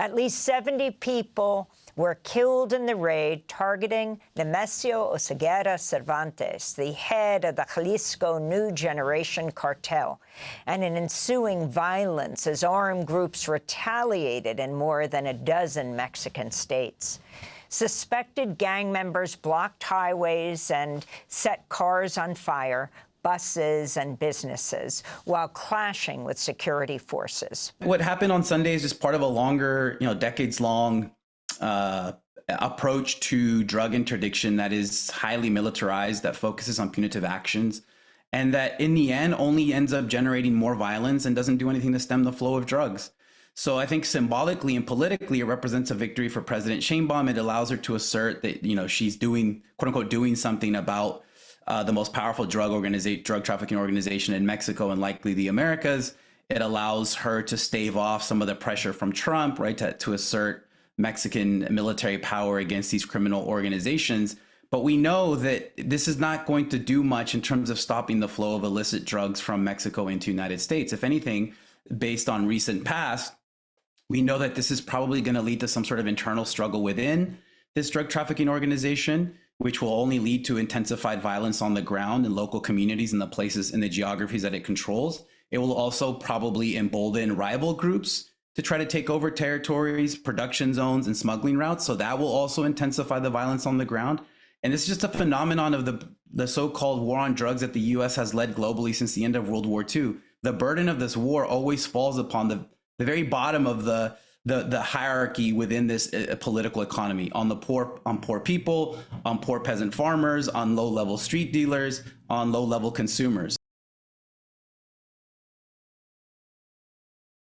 At least 70 people were killed in the raid targeting Nemesio Oseguera Cervantes, the head of the Jalisco New Generation cartel, and an ensuing violence as armed groups retaliated in more than a dozen Mexican states. Suspected gang members blocked highways and set cars on fire, buses and businesses, while clashing with security forces. What happened on Sunday is just part of a longer, decades-long approach to drug interdiction that is highly militarized, that focuses on punitive actions, and that in the end only ends up generating more violence and doesn't do anything to stem the flow of drugs. So I think symbolically and politically, it represents a victory for President Sheinbaum. It allows her to assert that, she's doing, quote unquote, doing something about the most powerful drug trafficking organization in Mexico and likely the Americas. It allows her to stave off some of the pressure from Trump, right, to assert Mexican military power against these criminal organizations. But we know that this is not going to do much in terms of stopping the flow of illicit drugs from Mexico into the United States. If anything, based on recent past, we know that this is probably going to lead to some sort of internal struggle within this drug trafficking organization, which will only lead to intensified violence on the ground in local communities and the places and the geographies that it controls. It will also probably embolden rival groups to try to take over territories, production zones, and smuggling routes. So that will also intensify the violence on the ground. And this is just a phenomenon of the so-called war on drugs that the US has led globally since the end of World War II. The burden of this war always falls upon the very bottom of the hierarchy within this political economy, on poor people, on poor peasant farmers, on low-level street dealers, on low-level consumers.